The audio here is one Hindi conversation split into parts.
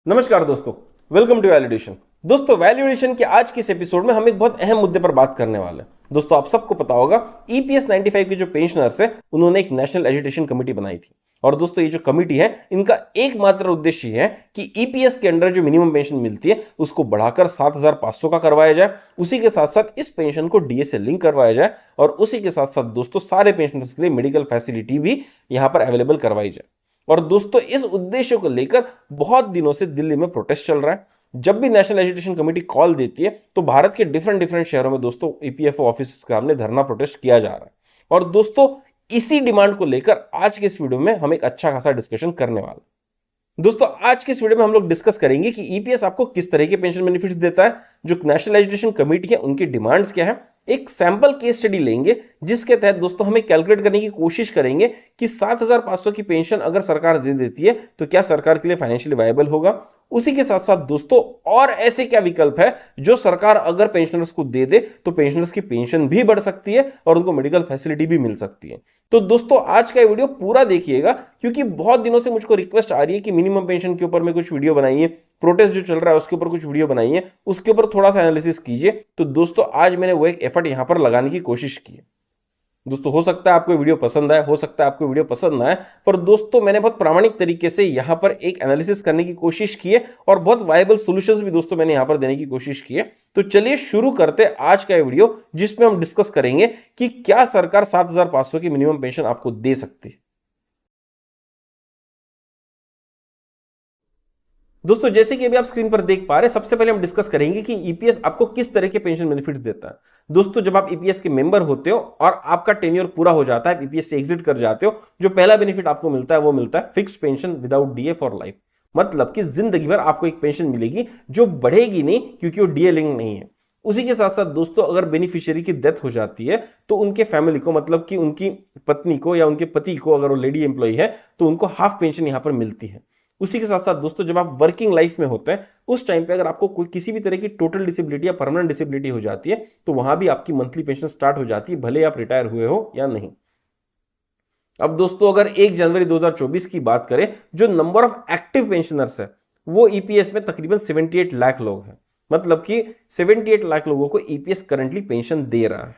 नमस्कार दोस्तों, वेलकम टू वैल्यूडेशन। दोस्तों, वैल्यूडेशन के आज के इस एपिसोड में हम एक बहुत अहम मुद्दे पर बात करने वाले हैं। दोस्तों, आप सबको पता होगा ईपीएस 95 के जो पेंशनर्स है उन्होंने एक नेशनल एजुटेशन कमेटी बनाई थी। और दोस्तों, ये जो कमेटी है इनका एकमात्र उद्देश्य है कि ईपीएस के अंडर जो मिनिमम पेंशन मिलती है उसको बढ़ाकर 7,500 का करवाया जाए। उसी के साथ साथ इस पेंशन को डीए से लिंक करवाया जाए और उसी के साथ साथ दोस्तों सारे पेंशनर्स के लिए मेडिकल फैसिलिटी भी यहां पर अवेलेबल करवाई जाए। और दोस्तों, इस उद्देश्य को लेकर बहुत दिनों से दिल्ली में प्रोटेस्ट चल रहा है। जब भी नेशनल एजुकेशन कमेटी कॉल देती है तो भारत के डिफरेंट डिफरेंट शहरों में दोस्तों ईपीएफओ ऑफिस के सामने धरना प्रोटेस्ट किया जा रहा है। और दोस्तों, इसी डिमांड को लेकर आज के इस वीडियो में हम एक अच्छा खासा डिस्कशन करने वाले हैं। दोस्तों, आज के इस वीडियो में हम लोग डिस्कस करेंगे कि ईपीएस आपको किस तरह के पेंशन बेनिफिट्स देता है, जो नेशनल एजुकेशन कमेटी है उनकी डिमांड्स क्या है, एक सैंपल केस स्टडी लेंगे जिसके तहत दोस्तों हमें कैलकुलेट करने की कोशिश करेंगे कि 7,500 की पेंशन अगर सरकार दे देती है तो क्या सरकार के लिए फाइनेंशियली वायबल होगा। उसी के साथ साथ दोस्तों और ऐसे क्या विकल्प है जो सरकार अगर पेंशनर्स को दे दे तो पेंशनर्स की पेंशन भी बढ़ सकती है और उनको मेडिकल फैसिलिटी भी मिल सकती है। तो दोस्तों, आज का वीडियो पूरा देखिएगा क्योंकि बहुत दिनों से मुझको रिक्वेस्ट आ रही है कि मिनिमम पेंशन के ऊपर में कुछ वीडियो बनाइए, प्रोटेस्ट जो चल रहा है उसके ऊपर कुछ वीडियो बनाइए, उसके ऊपर थोड़ा सा एनालिसिस कीजिए। तो दोस्तों, आज मैंने वो एक एफर्ट यहां पर लगाने की कोशिश की है। दोस्तों, हो सकता है आपको वीडियो पसंद आए, हो सकता है आपको वीडियो पसंद ना आए, पर दोस्तों मैंने बहुत प्रामाणिक तरीके से यहां पर एक एनालिसिस करने की कोशिश की है और बहुत वायबल सॉल्यूशंस भी दोस्तों मैंने यहां पर देने की कोशिश की है। तो चलिए शुरू करते हैं आज का वीडियो जिसमें हम डिस्कस करेंगे कि क्या सरकार 7,500 की मिनिमम पेंशन आपको दे सकती है। दोस्तों, जैसे कि अभी आप स्क्रीन पर देख पा रहे हैं, सबसे पहले हम डिस्कस करेंगे कि ईपीएस आपको किस तरह के पेंशन बेनिफिट्स देता है। दोस्तों, जब आप ईपीएस के मेंबर होते हो और आपका टेन्योर पूरा हो जाता है, ईपीएस से एग्जिट कर जाते हो, जो पहला बेनिफिट आपको मिलता है वो मिलता है fix pension without DA for life. मतलब कि जिंदगी भर आपको एक पेंशन मिलेगी जो बढ़ेगी नहीं क्योंकि वो डीए लिंक नहीं है। उसी के साथ साथ दोस्तों, अगर बेनिफिशियरी की डेथ हो जाती है तो उनके फैमिली को, मतलब कि उनकी पत्नी को या उनके पति को, अगर वो लेडी एम्प्लॉय है तो उनको हाफ पेंशन यहां पर मिलती है। उसी के साथ साथ दोस्तों, जब आप वर्किंग लाइफ में होते हैं उस टाइम पे अगर आपको कोई किसी भी तरह की टोटल डिसेबिलिटी या परमानेंट डिसेबिलिटी हो जाती है तो वहां भी आपकी मंथली पेंशन स्टार्ट हो जाती है, भले आप रिटायर हुए हो या नहीं। अब दोस्तों, अगर 1 जनवरी 2024 की बात करें, जो नंबर ऑफ एक्टिव पेंशनर्स है वो ईपीएस में तकरीबन 78 लाख लोग हैं। मतलब कि 78 लाख लोगों को ईपीएस करंटली पेंशन दे रहा है।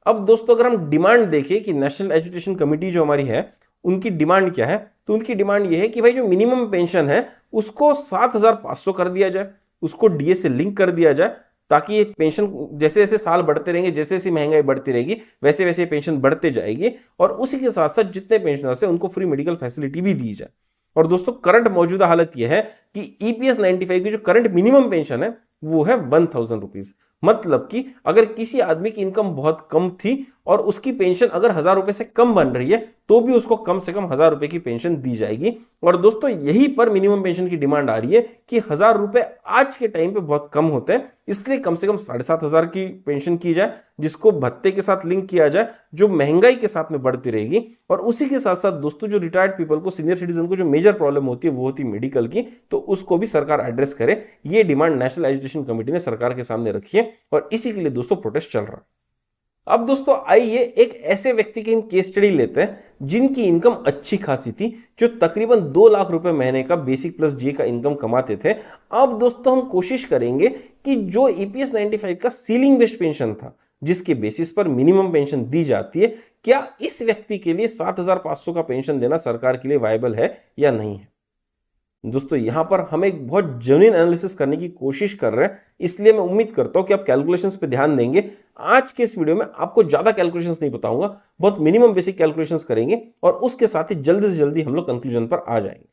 अब दोस्तों, अगर हम डिमांड देखें कि नेशनल एजुकेशन कमेटी जो हमारी है उनकी डिमांड क्या है, तो उनकी डिमांड ये है कि भाई जो मिनिमम पेंशन है उसको 7,500 कर दिया जाए, उसको डीए से लिंक कर दिया जाए, ताकि ये पेंशन जैसे जैसे साल बढ़ते रहेंगे, जैसे जैसे महंगाई बढ़ती रहेगी वैसे वैसे पेंशन बढ़ते जाएगी। और उसी के साथ साथ जितने पेंशनर्स हैं उनको फ्री मेडिकल फैसिलिटी भी दी जाए। और दोस्तों, करंट मौजूदा हालत यह है कि ईपीएस 95 की जो करंट मिनिमम पेंशन है वो है 1,000 रुपीज। मतलब कि अगर किसी आदमी की इनकम बहुत कम थी और उसकी पेंशन अगर 1,000 रुपए से कम बन रही है तो भी उसको कम से कम 1,000 रुपए की पेंशन दी जाएगी। और दोस्तों, यहीं पर मिनिमम पेंशन की डिमांड आ रही है कि 1,000 रुपए आज के टाइम पे बहुत कम होते हैं, इसलिए कम से कम 7,500 की पेंशन की जाए, जिसको भत्ते के साथ लिंक किया जाए, जो महंगाई के साथ में बढ़ती रहेगी। और उसी के साथ साथ दोस्तों, जो रिटायर्ड पीपल को, सीनियर सिटीजन को जो मेजर प्रॉब्लम होती है वो होती है मेडिकल की, तो उसको भी सरकार एड्रेस करे। ये डिमांड नेशनल एजुकेशन कमेटी ने सरकार के सामने रखी है और इसी के लिए दोस्तों प्रोटेस्ट चल रहा है। अब दोस्तों, आइए एक ऐसे व्यक्ति की हम केस स्टडी लेते हैं जिनकी इनकम अच्छी खासी थी, जो तकरीबन 2 लाख रुपए महीने का बेसिक प्लस डीए का इनकम कमाते थे। अब दोस्तों, हम कोशिश करेंगे कि जो ईपीएस 95 का सीलिंग बेस्ड पेंशन था, जिसके बेसिस पर मिनिमम पेंशन दी जाती है, क्या इस व्यक्ति के लिए 7,500 का पेंशन देना सरकार के लिए वायबल है या नहीं है। दोस्तों, यहां पर हम एक बहुत जेन्युइन एनालिसिस करने की कोशिश कर रहे हैं, इसलिए मैं उम्मीद करता हूं कि आप कैलकुलेशंस पे ध्यान देंगे। आज के इस वीडियो में आपको ज्यादा कैलकुलेशंस नहीं बताऊंगा, बहुत मिनिमम बेसिक कैलकुलेशंस करेंगे और उसके साथ ही जल्दी से जल्दी हम लोग कंक्लूजन पर आ जाएंगे।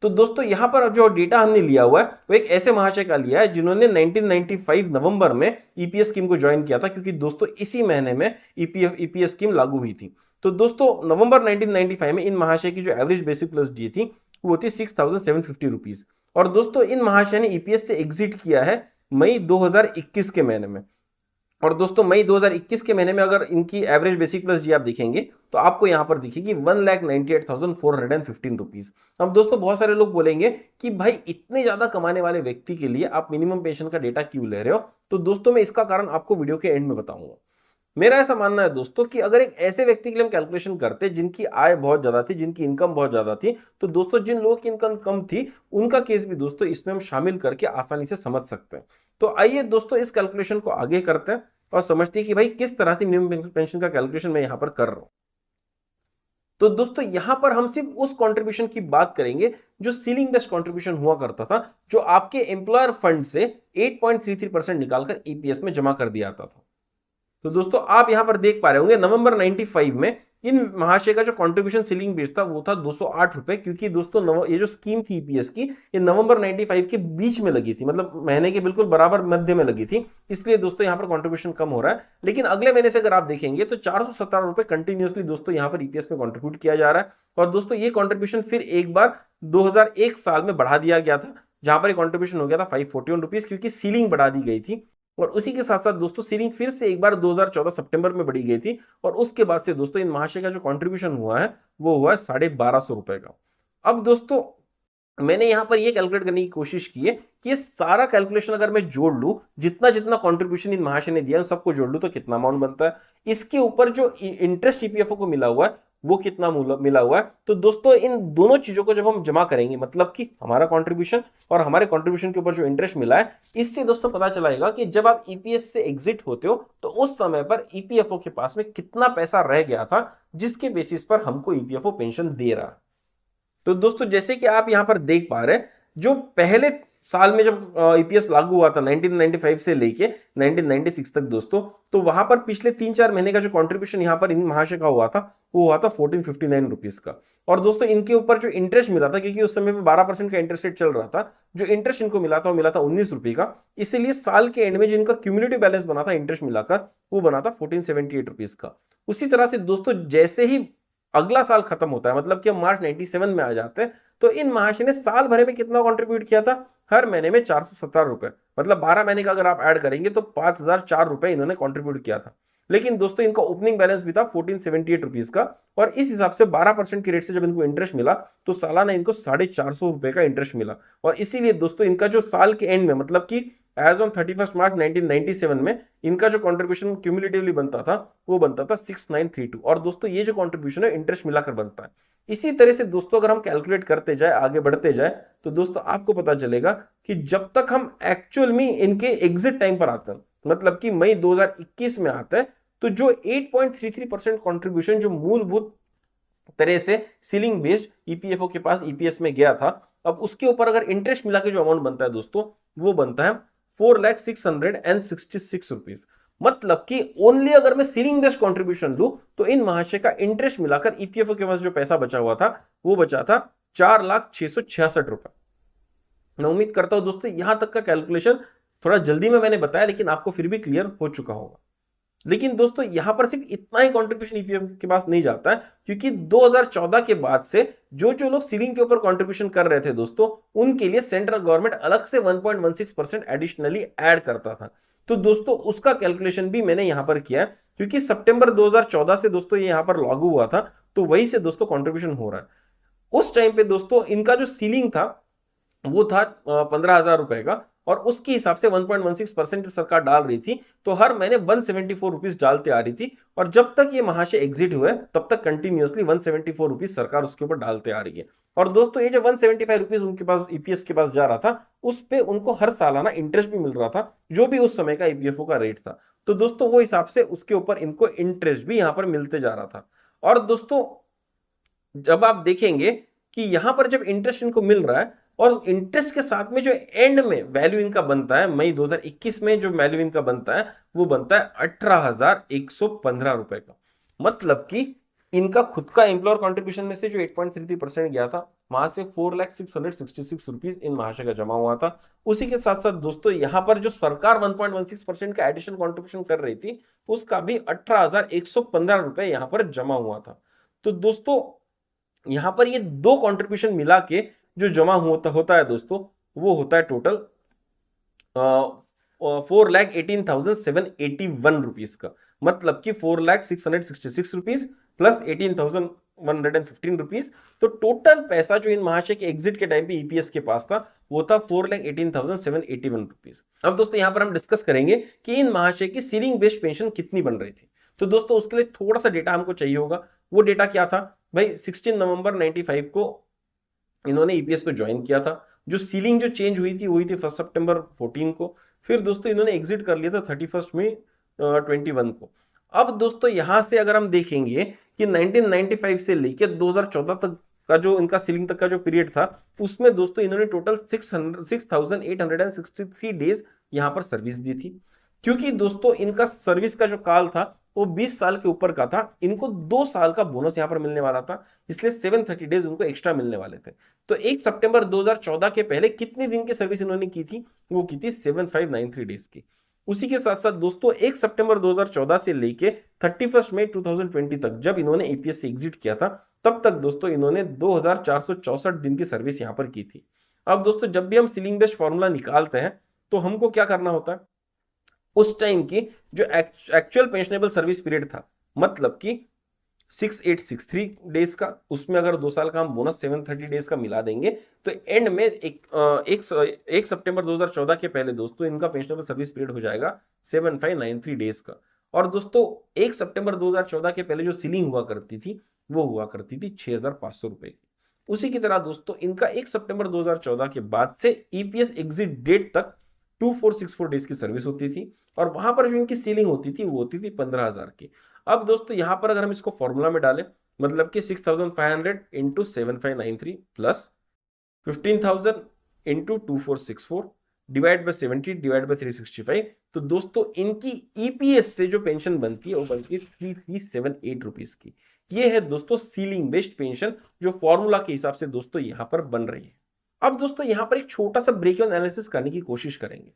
तो दोस्तों, यहां पर जो डेटा हमने लिया हुआ है वो एक ऐसे महाशय का लिया है जिन्होंने 1995 नवंबर में ईपीएस स्कीम को ज्वाइन किया था, क्योंकि दोस्तों इसी महीने में ईपीएस स्कीम लागू हुई थी। तो दोस्तों, नवंबर 1995 में इन महाशय की जो एवरेज बेसिक प्लस डी थी वो थी 6,750 रुपीज। और दोस्तों, इन महाशय ने ईपीएस से एग्जिट किया है मई 2021 के महीने में। और दोस्तों, मई 2021 के महीने में अगर इनकी एवरेज बेसिक प्लस डी आप देखेंगे तो आपको यहां पर दिखेगी 1,98,415 रुपीज। अब दोस्तों, बहुत सारे लोग बोलेंगे कि भाई इतने ज्यादा कमाने वाले व्यक्ति के लिए आप मिनिमम पेंशन का डेटा क्यों ले रहे हो। तो दोस्तों, मैं इसका कारण आपको वीडियो के एंड में बताऊंगा। मेरा ऐसा मानना है दोस्तों कि अगर एक ऐसे व्यक्ति के लिए हम कैलकुलेशन करते जिनकी आय बहुत ज्यादा थी, जिनकी इनकम बहुत ज्यादा थी, तो दोस्तों जिन लोगों की इनकम कम थी उनका केस भी दोस्तों इसमें हम शामिल करके आसानी से समझ सकते हैं। तो आइए दोस्तों इस कैलकुलेशन को आगे करते हैं और समझते हैं कि भाई किस तरह से मिनिमम पेंशन का कैलकुलेशन मैं यहां पर कर रहा हूं। तो दोस्तों यहां पर हम सिर्फ उस कंट्रीब्यूशन की बात करेंगे जो सीलिंग बेस्ड कंट्रीब्यूशन हुआ करता था, जो आपके एम्प्लॉयर फंड से 8.33% निकालकर ईपीएस में जमा कर दिया जाता था। तो दोस्तों आप यहां पर देख पा रहे होंगे नवंबर 95 में इन महाशय का जो कंट्रीब्यूशन सीलिंग बेस था वो था 208 रुपए, क्योंकि दोस्तों ये जो स्कीम थी ईपीएस की ये नवंबर 95 के बीच में लगी थी, मतलब महीने के बिल्कुल बराबर मध्य में लगी थी, इसलिए दोस्तों यहां पर कंट्रीब्यूशन कम हो रहा है। लेकिन अगले महीने से अगर आप देखेंगे तो 417 रुपए कंटिन्यूसली दोस्तों यहां पर ईपीएस में कंट्रीब्यूट किया जा रहा है। और दोस्तों ये कंट्रीब्यूशन फिर एक बार 2001 साल में बढ़ा दिया गया था, जहां पर कंट्रीब्यूशन हो गया था 541 रुपीज, क्योंकि सीलिंग बढ़ा दी गई थी। और उसी के साथ साथ दोस्तों सीलिंग फिर से एक बार 2014 सितंबर में बढ़ी गई थी, और उसके बाद से दोस्तों इन महाशय का जो कंट्रीब्यूशन हुआ है वो हुआ है 1250 रुपए का। अब दोस्तों मैंने यहां पर ये कैलकुलेट करने की कोशिश की है कि ये सारा कैलकुलेशन अगर मैं जोड़ लूं, जितना जितना कंट्रीब्यूशन इन महाशय ने दिया सबको जोड़ लूं तो कितना अमाउंट बनता है, इसके ऊपर जो इंटरेस्ट ईपीएफओ को मिला हुआ है वो कितना मिला हुआ है। तो दोस्तों इन दोनों चीजों को जब हम जमा करेंगे, मतलब कि हमारा कंट्रीब्यूशन और हमारे कंट्रीब्यूशन के ऊपर जो इंटरेस्ट मिला है, इससे दोस्तों पता चलाएगा कि जब आप ईपीएस से एग्जिट होते हो तो उस समय पर ईपीएफओ के पास में कितना पैसा रह गया था, जिसके बेसिस पर हमको ईपीएफओ पेंशन दे रहा है। तो दोस्तों जैसे कि आप यहां पर देख पा रहे हैं, जो पहले साल में जब ईपीएस लागू हुआ था 1995 से लेके 1996 तक दोस्तों, तो वहां पर पिछले 3-4 महीने का जो कंट्रीब्यूशन यहां पर इन महाशय का हुआ था वो हुआ था 1459 रुपीज का। और दोस्तों इनके ऊपर जो इंटरेस्ट मिला था, क्योंकि उस समय पे 12% का इंटरेस्ट रेट चल रहा था, जो इंटरेस्ट इनको मिला था वो मिला था 19 रुपए का। इसीलिए साल के एंड में जो इनका क्यूमुलेटिव बैलेंस बना था इंटरेस्ट मिलाकर वो बना था 1478 रुपीज का। उसी तरह से दोस्तों जैसे ही अगला साल खत्म होता है, मतलब कि हम मार्च 97 में आ जाते हैं, तो इन महाशय ने साल भरे में कितना कंट्रीब्यूट किया था, हर महीने में 470 रुपए, मतलब 12 महीने का अगर आप ऐड करेंगे तो 5004 रुपए इन्होंने कंट्रीब्यूट किया था। लेकिन दोस्तों इनका ओपनिंग बैलेंस भी था 1478 रुपीज का, और इस हिसाब से 12% की रेट से जब इनको इंटरेस्ट मिला तो सालाना इनको 450 रुपए का इंटरेस्ट मिला। और इसीलिए दोस्तों इनका जो साल के एंड में, मतलब कि एज ऑन 31 मार्च 1997 में इनका जो कंट्रीब्यूशन क्यूमुलेटिवली बनता था वो बनता था 6932। और दोस्तों ये जो कंट्रीब्यूशन है इंटरेस्ट मिलाकर बनता है। इसी तरह से दोस्तों अगर हम कैलकुलेट करते जाए, आगे बढ़ते जाए, तो दोस्तों आपको पता चलेगा कि जब तक हम एक्चुअल में इनके एग्जिट टाइम पर आते हैं, मतलब कि मई 2021 में आता है, तो जो 8.33% कंट्रीब्यूशन जो मूलभूत तरह से सीलिंग बेस्ड ईपीएफओ के पास ईपीएस में गया था, अब उसके ऊपर अगर इंटरेस्ट मिला के जो अमाउंट बनता है दोस्तों वो बनता है 4,666 रुपीज। मतलब कि ओनली अगर मैं सीलिंग बेस्ड कंट्रीब्यूशन लूं तो इन महाशय का इंटरेस्ट मिलाकर ईपीएफओ के पास जो पैसा बचा हुआ था वो बचा था 4,666 रुपए। मैं उम्मीद करता हूं दोस्तों यहां तक का कैलकुलेशन थोड़ा जल्दी में मैंने बताया, लेकिन आपको फिर भी क्लियर हो चुका होगा। लेकिन दोस्तों यहां पर सिर्फ इतना ही कंट्रीब्यूशन ईपीएफ के पास नहीं जाता है, क्योंकि 2014 के बाद से जो जो लोग सीलिंग के ऊपर कंट्रीब्यूशन कर रहे थे दोस्तों, उनके लिए सेंट्रल गवर्नमेंट अलग से 1.16% एडिशनली ऐड करता था। तो दोस्तों उसका कैलकुलेशन भी मैंने यहां पर किया है, क्योंकि सितंबर 2014 से दोस्तों ये यहां पर लागू हुआ था, तो वही से दोस्तों कंट्रीब्यूशन हो रहा है। उस टाइम पे दोस्तों इनका जो सीलिंग था वो था 15,000 रुपए का, और उसके हिसाब से 1.16% सरकार डाल रही थी, तो हर महीने 174 रुपीज डालते आ रही थी। और जब तक ये महाशय एग्जिट हुए तब तक कंटिन्यूअसली 174 रुपीज सरकार उसके ऊपर डालते आ रही है। और दोस्तों ये जो 175 रुपीज उनके पास ईपीएस के पास जा रहा था, उस पे उनको हर सालाना इंटरेस्ट भी मिल रहा था, जो भी उस समय का ईपीएफओ का रेट था। तो दोस्तों वो हिसाब से उसके ऊपर इनको इंटरेस्ट भी यहां पर मिलते जा रहा था। और दोस्तों जब आप देखेंगे कि यहां पर जब इंटरेस्ट इनको मिल रहा है और इंटरेस्ट के साथ में जो एंड में वैल्यू इनका बनता है, मई 2021 में जो वैल्यू इनका बनता है वो बनता है 18,115 रुपए का। मतलब कि इनका खुद का एम्प्लॉयर कंट्रीब्यूशन में से जो 8.33% गया था, वहां से 4,666 रुपीज इन महाशय का जमा हुआ था। उसी के साथ साथ दोस्तों यहां पर जो सरकार 1.16% का एडिशनल कंट्रीब्यूशन कर रही थी, उसका भी 18,115 रुपए यहां पर जमा हुआ था। तो दोस्तों यहां पर ये दो कंट्रीब्यूशन मिला के जो जमा होता है दोस्तों, वो होता है टोटल 4,18,781 रुपीज का। मतलब कि 4,666 रुपीज प्लस 18,115 रुपीज। तो टोटल पैसा जो इन महाशय के एग्जिट के टाइम पे ईपीएस के पास था वो था 4,18,781 रुपीज। अब दोस्तों यहां पर हम डिस्कस करेंगे कि इन महाशय की सीलिंग बेस्ड पेंशन कितनी बन रही थी। तो दोस्तों उसके लिए थोड़ा सा डेटा हमको चाहिए होगा। वो डेटा क्या था भाई, 16 नवंबर 95 को इन्होंने ईपीएस को ज्वाइन किया था। जो सीलिंग जो चेंज हुई थी वही थी 1 सितंबर 14 को। फिर दोस्तों इन्होंने एग्जिट कर लिया था 31 मई 21 को। अब दोस्तों यहां से अगर हम देखेंगे कि 1995 से लेकर 2014 तक का जो इनका सीलिंग तक का जो पीरियड था, उसमें दोस्तों इन्होंने टोटल 6863 डेज यहां पर सर्विस दी थी। क्योंकि दोस्तों इनका सर्विस का जो काल था वो 20 साल के ऊपर का था, इनको 2 साल का बोनस यहां पर मिलने वाला था, इसलिए 730 डेज उनको एक्स्ट्रा मिलने वाले थे। तो 1 सितंबर 2014 के पहले कितने दिन की सर्विस इन्होंने की थी, वो की थी 7593 डेज की। उसी के साथ साथ दोस्तों 1 सितंबर 2014 से लेके 31 मई 2020 तक जब इन्होंने ईपीएस से एग्जिट किया था, तब तक दोस्तों इन्होंने 2464 दिन की सर्विस यहां पर की थी। अब दोस्तों जब भी हम सीलिंग बेस्ड फॉर्मूला निकालते हैं तो हमको क्या करना होता है, उस टाइम की जो एक्चुअल पेंशनेबल सर्विस पीरियड था, मतलब कि 6863 डेज का, उसमें अगर 2 साल का हम बोनस 730 डेज का मिला देंगे तो एंड में एक सितंबर 2014 के पहले दोस्तों इनका पेंशनेबल सर्विस पीरियड हो जाएगा 7593 डेज का। और दोस्तों 1 सितंबर 2014 के पहले जो सीलिंग हुआ करती थी वो हुआ करती थी 6500 रुपए की। उसी की तरह दोस्तों इनका 1 सितंबर 2014 के बाद से ईपीएस एग्जिट डेट तक 2464 डेज की सर्विस होती थी, और वहां पर जो इनकी सीलिंग होती थी वो होती थी 15,000 की। अब दोस्तों यहां पर अगर हम इसको फॉर्मूला में डालें, मतलब कि 6500 into 7593 plus 15,000 into 2464 divide by 70 divide by 365, तो दोस्तों इनकी ईपीएस से जो पेंशन बनती है वो बनती है 3378 रुपीज की। ये है दोस्तों सीलिंग बेस्ड पेंशन जो फॉर्मूला के हिसाब से दोस्तों यहां पर बन रही है। अब दोस्तों यहां पर एक छोटा सा ब्रेक एनालिसिस करने की कोशिश करेंगे।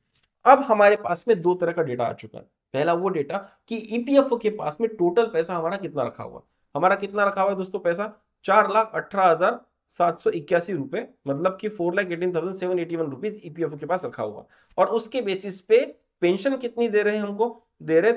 अब हमारे पास में 2 तरह का डेटा आ चुका है। पहला वो डेटा कि ईपीएफओ के पास में टोटल पैसा हमारा कितना रखा हुआ, हमारा कितना रखा हुआ है दोस्तों पैसा, 4,18,781 रुपए, मतलब कि 4,18,781 रुपीज ईपीएफओ के पास रखा हुआ। और उसके बेसिस पे पेंशन कितनी दे रहे हैं, हमको दे रहे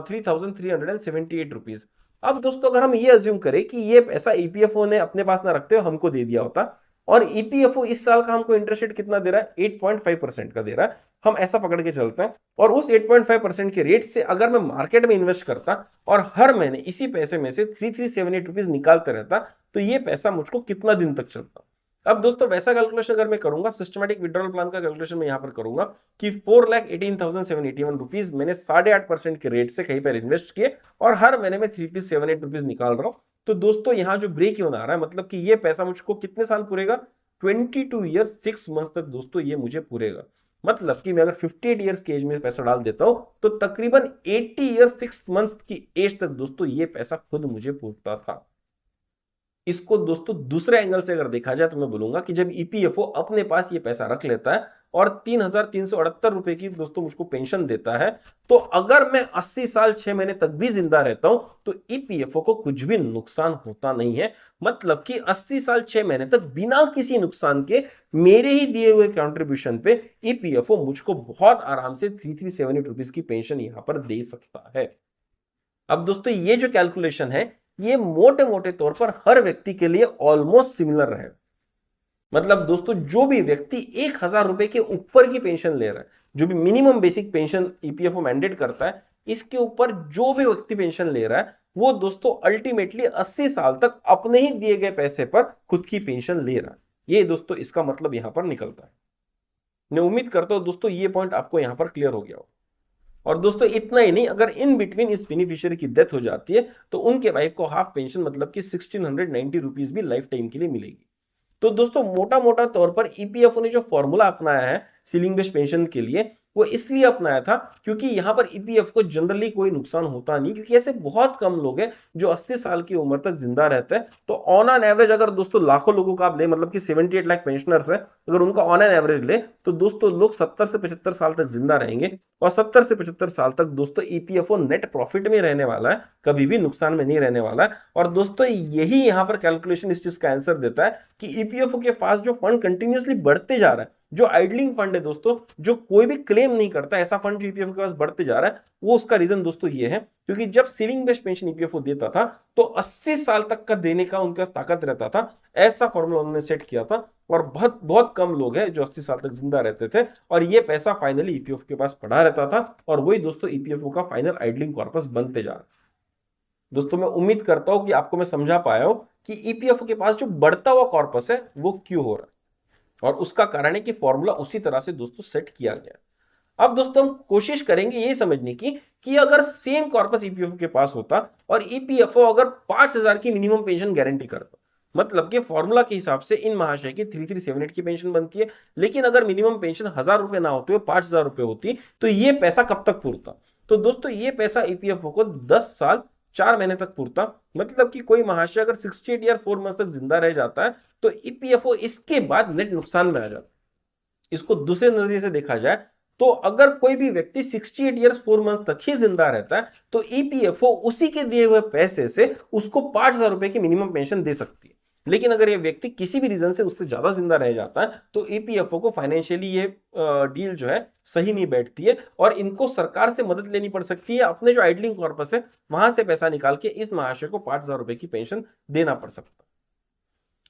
3,378 रुपीज। अब दोस्तों अगर हम ये अज्यूम करें कि ये पैसा ईपीएफओ ने अपने पास ना रखते हुए हमको दे दिया होता, और ईपीएफओ इस साल का हमको इंटरेस्ट रेट कितना दे रहा है, 8.5% का दे रहा है, हम ऐसा पकड़ के चलते हैं, और उस 8.5% के रेट से अगर मैं मार्केट में इन्वेस्ट करता और हर महीने इसी पैसे में से 3378 रुपीज निकालते रहता, तो ये पैसा मुझको कितना दिन तक चलता। अब दोस्तों वैसा कैलकुलेशन अगर मैं करूंगा, सिस्टमैटिक विड्रॉल प्लान का कैलकुलेशन मैं यहां पर करूंगा कि 4,18,781 रुपीज मैंने 8.5% के रेट से कहीं पर इन्वेस्ट किए और हर महीने में 3378 रुपीज निकाल रहा हूं। तो दोस्तों यहां जो ब्रेक इवन आ रहा है, मतलब कि ये पैसा मुझको कितने साल पूरेगा, 22 ईयर्स 6 मंथ तक दोस्तों ये मुझे पूरेगा। मतलब कि मैं अगर 58 ईयर्स की एज में पैसा डाल देता हूं तो तकरीबन 80 ईयर्स 6 मंथ की एज तक दोस्तों ये पैसा खुद मुझे पूरता था। इसको दोस्तों दूसरे एंगल से अगर देखा जाए तो मैं बोलूंगा कि जब ईपीएफओ अपने पास ये पैसा रख लेता है और 3,378 रुपए की दोस्तों मुझको पेंशन देता है, तो अगर मैं 80 साल 6 महीने तक भी जिंदा रहता हूं तो ईपीएफओ को कुछ भी नुकसान होता नहीं है। मतलब कि 80 साल 6 महीने तक बिना किसी नुकसान के मेरे ही दिए हुए कंट्रीब्यूशन पे ईपीएफओ मुझको बहुत आराम से 3,378 रुपीज की पेंशन यहां पर दे सकता है। अब दोस्तों ये जो कैलकुलेशन है ये मोटे मोटे तौर पर हर व्यक्ति के लिए ऑलमोस्ट सिमिलर है। मतलब दोस्तों जो भी व्यक्ति 1,000 रुपए के ऊपर की पेंशन ले रहा है, जो भी minimum basic pension EPFO mandate करता है, इसके ऊपर जो भी व्यक्ति पेंशन ले रहा है वो दोस्तों अल्टीमेटली 80 साल तक अपने ही दिए गए पैसे पर खुद की पेंशन ले रहा है। ये दोस्तों इसका मतलब यहां पर निकलता है। मैं उम्मीद करता हूं दोस्तों ये पॉइंट आपको यहां पर क्लियर हो गया हो। और दोस्तों इतना ही नहीं, अगर इन बिटवीन इस बेनिफिशियरी की डेथ हो जाती है तो उनके वाइफ को हाफ पेंशन मतलब कि 1,690 रुपीज भी लाइफ टाइम के लिए मिलेगी। तो दोस्तों मोटा मोटा तौर पर ईपीएफओ ने जो फॉर्मूला अपनाया है सीलिंग बेस्ड पेंशन के लिए वो इसलिए अपनाया था क्योंकि यहां पर ईपीएफ को जनरली कोई नुकसान होता नहीं, क्योंकि ऐसे बहुत कम लोग हैं जो 80 साल की उम्र तक जिंदा रहते हैं। तो ऑन एन एवरेज अगर दोस्तों लाखों लोगों का आप ले, मतलब कि 78 लाख पेंशनर्स है, अगर उनका ऑन एन एवरेज ले तो दोस्तों लोग 70 से 75 साल तक जिंदा रहेंगे, और 70 से 75 साल तक दोस्तों ईपीएफओ नेट प्रॉफिट में रहने वाला है, कभी भी नुकसान में नहीं रहने वाला है। और दोस्तों यही यहां पर कैलकुलेशन इस चीज का आंसर देता है कि ईपीएफओ के पास जो फंड कंटिन्यूअसली बढ़ते जा रहा है, जो आइडलिंग फंड है दोस्तों, जो कोई भी क्लेम नहीं करता, ऐसा फंड जो ईपीएफओ के पास बढ़ते जा रहा है, वो उसका रीजन दोस्तों ये है क्योंकि जब सीलिंग बेस्ड पेंशन ईपीएफओ देता था तो 80 साल तक का देने का उनके पास ताकत रहता था। ऐसा फॉर्मूला उन्होंने सेट किया था, और बहुत बहुत कम लोग हैं जो 80 साल तक जिंदा रहते थे, और ये पैसा फाइनली ईपीएफओ के पास पड़ा रहता था, और वही दोस्तों ईपीएफओ का फाइनल आइडलिंग कॉर्पस बनते जा रहा है। दोस्तों मैं उम्मीद करता हूं कि आपको मैं समझा पाया हूं कि ईपीएफओ के पास जो बढ़ता हुआ कॉर्पस है वो क्यों हो रहा है, और उसका कारण है कि फॉर्मूला उसी तरह से दोस्तों सेट किया गया। अब दोस्तों हम कोशिश करेंगे ये समझने की कि अगर सेम कॉर्पस ईपीएफओ के पास होता और ईपीएफओ अगर 5,000 की मिनिमम पेंशन गारंटी करता, मतलब कि फॉर्मूला के हिसाब से इन महाशय की 3378 की पेंशन बनती है, लेकिन अगर मिनिमम पेंशन 1,000 रुपए ना होते हुए 5,000 रुपए होती, तो ये पैसा कब तक पूरता? तो दोस्तों ये पैसा ईपीएफओ को 10 साल 4 महीने तक पूरता। मतलब कि कोई महाशय अगर 68 ईयर 4 मंथ तक जिंदा रह जाता है तो ईपीएफओ इसके बाद नेट नुकसान में आ जाता है। इसको दूसरे नजरिए से देखा जाए तो अगर कोई भी व्यक्ति 68 ईयर्स 4 मंथ तक ही जिंदा रहता है तो ईपीएफओ उसी के दिए हुए पैसे से उसको 5,000 रुपए की मिनिमम पेंशन दे सकती है। लेकिन अगर ये व्यक्ति किसी भी रीजन से उससे ज्यादा जिंदा रह जाता है तो ईपीएफओ को फाइनेंशियली ये डील जो है सही नहीं बैठती है और इनको सरकार से मदद लेनी पड़ सकती है, अपने जो आइडलिंग कॉर्पस है वहां से पैसा निकाल के इस महाशय को 5,000 रुपए की पेंशन देना पड़ सकता है।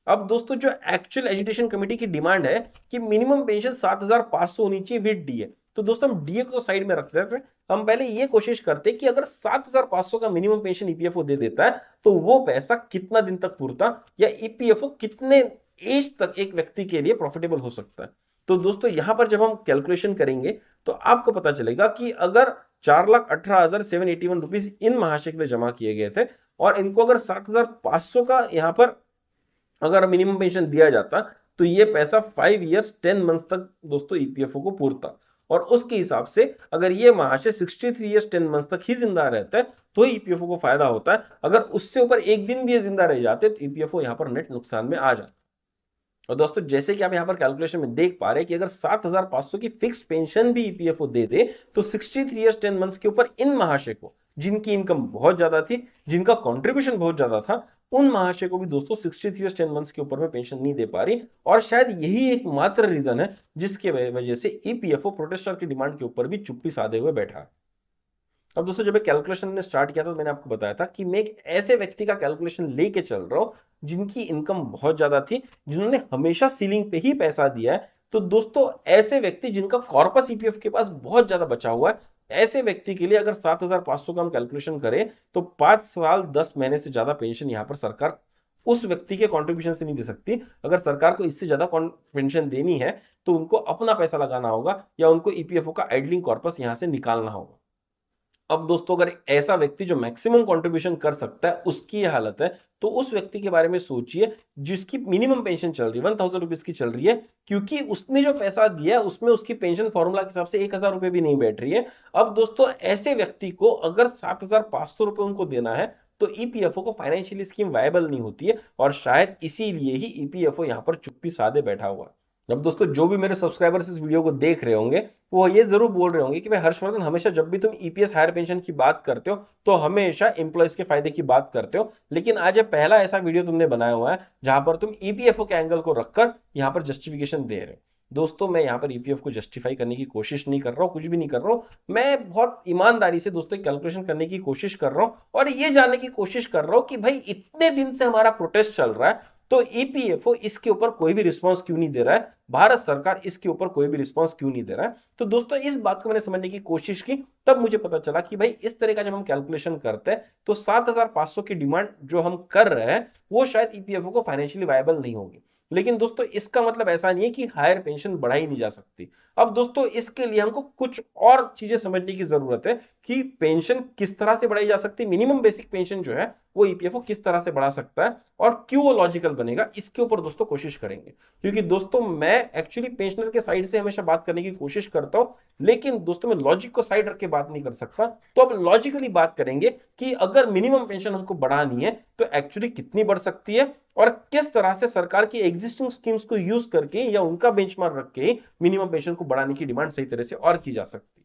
अब दोस्तों जो एक्चुअल एजुकेशन कमेटी की डिमांड है कि मिनिमम पेंशन 7,500 होनी चाहिए विद डीए, तो दोस्तों हम डीए को साइड में रखते हैं। हम पहले ये कोशिश करते हैं कि अगर 7,500 का मिनिमम पेंशन ईपीएफओ दे देता है तो वो पैसा कितना दिन तक पूरता, या ईपीएफओ कितने एज तक एक व्यक्ति के लिए प्रॉफिटेबल हो सकता है। तो दोस्तों यहां पर जब हम कैलकुलेशन करेंगे तो आपको पता चलेगा कि अगर 4,18,781 रुपीज इन महाशय के लिए जमा किए गए थे और इनको अगर 7,500 का यहां पर अगर मिनिमम पेंशन दिया जाता तो ये पैसा 5 इयर्स 10 मंथ्स तक दोस्तों ईपीएफओ को पूरता। और उसके हिसाब से अगर ये महाशय 63 इयर्स 10 मंथ्स तक ही जिंदा रहता है तो ईपीएफओ को फायदा होता है। अगर उससे ऊपर एक दिन भी ये जिंदा रह जाते तो ईपीएफओ यहां पर नेट नुकसान में आ जाता। और दोस्तों जैसे कि आप यहां पर कैलकुलेशन में देख पा रहे हैं कि अगर 7,500 की फिक्स्ड पेंशन भी ईपीएफओ दे दे तो 63 इयर्स 10 मंथ्स के ऊपर इन महाशय को, जिनकी इनकम बहुत ज्यादा थी, जिनका कंट्रीब्यूशन बहुत ज्यादा था, उन महाशय को भी दोस्तों 63 इयर्स 10 मंथ्स के ऊपर में पेंशन नहीं दे पा रही। और शायद यही एकमात्र रीजन है जिसके वजह से ईपीएफओ प्रोटेस्टर की डिमांड के ऊपर भी चुप्पी साधे हुए बैठा है। अब दोस्तों जब कैलकुलेशन ने स्टार्ट किया था तो मैंने आपको बताया था कि मैं एक ऐसे व्यक्ति का कैलकुलेशन लेके चल रहा हूं जिनकी इनकम बहुत ज्यादा थी, जिन्होंने हमेशा सीलिंग पे ही पैसा दिया है। तो दोस्तों ऐसे व्यक्ति जिनका कॉर्पस ईपीएफ के पास बहुत ज्यादा बचा हुआ है, ऐसे व्यक्ति के लिए अगर 7,500 का हम कैलकुलेशन करें तो 5 साल 10 महीने से ज्यादा पेंशन यहां पर सरकार उस व्यक्ति के कंट्रीब्यूशन से नहीं दे सकती। अगर सरकार को इससे ज्यादा पेंशन देनी है तो उनको अपना पैसा लगाना होगा या उनको ईपीएफओ का आइडलिंग कॉर्पस यहां से निकालना होगा। अब दोस्तों अगर ऐसा व्यक्ति जो मैक्सिमम कंट्रीब्यूशन कर सकता है उसकी यह हालत है तो उस व्यक्ति के बारे में सोचिए जिसकी मिनिमम पेंशन चल रही है 1,000 रुपीज की चल रही है, क्योंकि उसने जो पैसा दिया है उसमें उसकी पेंशन फॉर्मूला के हिसाब से 1,000 रुपए भी नहीं बैठ रही है। अब दोस्तों ऐसे व्यक्ति को अगर 7,500 रुपए उनको देना है तो ईपीएफओ को फाइनेंशियली स्कीम वायबल नहीं होती है और शायद इसीलिए ही ईपीएफओ यहां पर चुप्पी साधे बैठा हुआ। अब दोस्तों जो भी मेरे सब्सक्राइबर्स इस वीडियो को देख रहे होंगे वो ये जरूर बोल रहे होंगे कि भाई हर्षवर्धन, हमेशा जब भी तुम ईपीएस हायर पेंशन की बात करते हो तो हमेशा एम्प्लॉयज के फायदे की बात करते हो, लेकिन आज ये पहला ऐसा वीडियो तुमने बनाया हुआ है जहां पर तुम ईपीएफओ के एंगल को रखकर यहां पर जस्टिफिकेशन दे रहे हो। दोस्तों मैं यहां पर ईपीएफ को जस्टिफाई करने की कोशिश नहीं कर रहा हूं, कुछ भी नहीं कर रहा हूं। मैं बहुत ईमानदारी से दोस्तों कैलकुलेशन करने की कोशिश कर रहा हूं और ये जानने की कोशिश कर रहा हूं कि भाई इतने दिन से हमारा प्रोटेस्ट चल रहा है तो ईपीएफओ इसके ऊपर कोई भी रिस्पांस क्यों नहीं दे रहा है, भारत सरकार इसके ऊपर कोई भी रिस्पांस क्यों नहीं दे रहा है। तो दोस्तों इस बात को मैंने समझने की कोशिश की, तब मुझे पता चला कि भाई इस तरह का जब हम कैलकुलेशन करते हैं तो 7,500 की डिमांड जो हम कर रहे हैं वो शायद ईपीएफओ को फाइनेंशियली वायबल नहीं होगी। लेकिन दोस्तों इसका मतलब ऐसा नहीं है कि हायर पेंशन बढ़ाई नहीं जा सकती। अब दोस्तों इसके लिए हमको कुछ और चीजें समझने की जरूरत है कि पेंशन किस तरह से बढ़ाई जा सकती है, मिनिमम बेसिक पेंशन जो है वो ईपीएफओ किस तरह से बढ़ा सकता है और क्यों वो लॉजिकल बनेगा, इसके ऊपर दोस्तों कोशिश करेंगे। क्योंकि दोस्तों मैं एक्चुअली पेंशनर के साइड से हमेशा बात करने की कोशिश करता हूं, लेकिन दोस्तों मैं लॉजिक को साइड रख के बात नहीं कर सकता। तो अब लॉजिकली बात करेंगे कि अगर मिनिमम पेंशन हमको बढ़ानी है तो एक्चुअली कितनी बढ़ सकती है और किस तरह से सरकार की एग्जिस्टिंग स्कीम्स को यूज करके या उनका बेंचमार्क रख के मिनिमम पेंशन को बढ़ाने की डिमांड सही तरह से और की जा सकती है।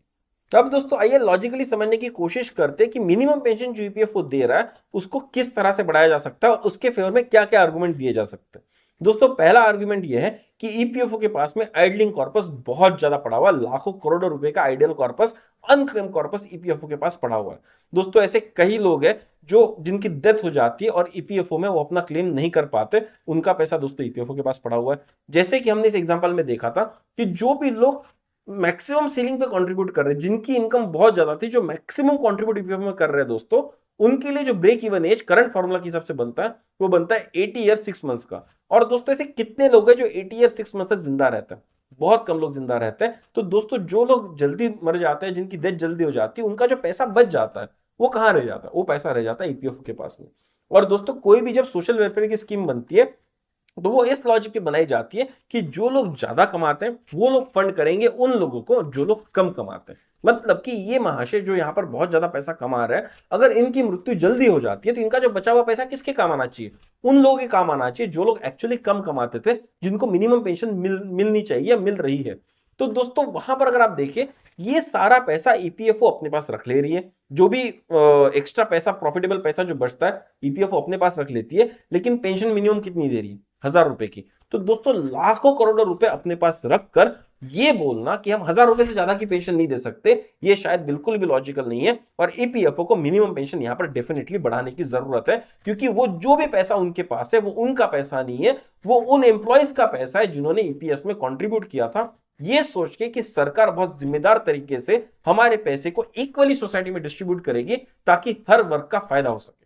तो अब दोस्तों आइए लॉजिकली समझने की कोशिश करते हैं कि मिनिमम पेंशन जो ईपीएफओ दे रहा है उसको किस तरह से बढ़ाया जा सकता है और उसके फेवर में क्या क्या आर्गुमेंट दिए जा सकते हैं। दोस्तों पहला आर्गुमेंट यह है कि ईपीएफओ के पास में आइडलिंग कॉर्पस बहुत ज्यादा पड़ा हुआ है, लाखों करोड़ों रुपए का ideal corpus, unclaim corpus EPFO के पास पड़ा हुआ है। दोस्तों ऐसे कई लोग हैं जो जिनकी डेथ हो जाती है और ईपीएफओ में वो अपना क्लेम नहीं कर पाते, उनका पैसा दोस्तों ईपीएफओ के पास पड़ा हुआ है। जैसे कि हमने इस एग्जांपल में देखा था कि जो भी लोग मैक्सिमम सीलिंग पे कंट्रीब्यूट कर रहे हैं, जिनकी इनकम बहुत ज्यादा थी, जो मैक्सिमम कंट्रीब्यूट ईपीएफ में कर रहे हैं दोस्तों, उनके लिए जो break even as current formula के हिसाब से बनता है वो बनता है 80 ईयर 6 मंथ्स का। और दोस्तों ऐसे कितने लोग हैं जो 80 ईयर 6 मंथ्स तक जिंदा रहते हैं? बहुत कम लोग जिंदा रहते हैं। तो दोस्तों जो लोग जल्दी मर जाते हैं, जिनकी डेथ जल्दी हो जाती है, उनका जो पैसा बच जाता है वो कहां रह जाता है? वो पैसा रह जाता है ईपीएफओ के पास में। और दोस्तों कोई भी जब सोशल वेलफेयर की स्कीम बनती है तो वो इस लॉजिक पे बनाई जाती है कि जो लोग ज्यादा कमाते हैं वो लोग फंड करेंगे उन लोगों को जो लोग कम कमाते हैं। मतलब कि ये महाशय जो यहां पर बहुत ज्यादा पैसा कमा रहे हैं, अगर इनकी मृत्यु जल्दी हो जाती है तो इनका जो बचा हुआ पैसा किसके काम आना चाहिए? उन लोगों के काम आना चाहिए जो लोग एक्चुअली कम कमाते थे, जिनको मिनिमम पेंशन मिलनी चाहिए, मिल रही है। तो दोस्तों वहां पर अगर आप देखिए, ये सारा पैसा ईपीएफओ अपने पास रख ले रही है। जो भी एक्स्ट्रा पैसा, प्रॉफिटेबल पैसा जो बचता है, ईपीएफओ अपने पास रख लेती है। लेकिन पेंशन मिनिमम कितनी दे रही है? 1,000 रुपए की। तो दोस्तों लाखों करोड़ों रुपए अपने पास रखकर ये बोलना कि हम 1,000 रुपए से ज्यादा की पेंशन नहीं दे सकते, ये शायद बिल्कुल भी लॉजिकल नहीं है। और ईपीएफओ को मिनिमम पेंशन यहां पर डेफिनेटली बढ़ाने की जरूरत है, क्योंकि वो जो भी पैसा उनके पास है वो उनका पैसा नहीं है, वो उन एम्प्लॉयज का पैसा है जिन्होंने ईपीएस में कंट्रीब्यूट किया था, ये सोच के कि सरकार बहुत जिम्मेदार तरीके से हमारे पैसे को इक्वली सोसाइटी में डिस्ट्रीब्यूट करेगी ताकि हर वर्ग का फायदा हो सके।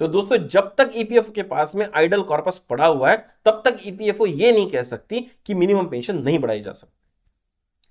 तो दोस्तों जब तक ईपीएफ के पास में आइडल कॉर्पस पड़ा हुआ है तब तक ईपीएफओ ये नहीं कह सकती कि मिनिमम पेंशन नहीं बढ़ाई जा सकती।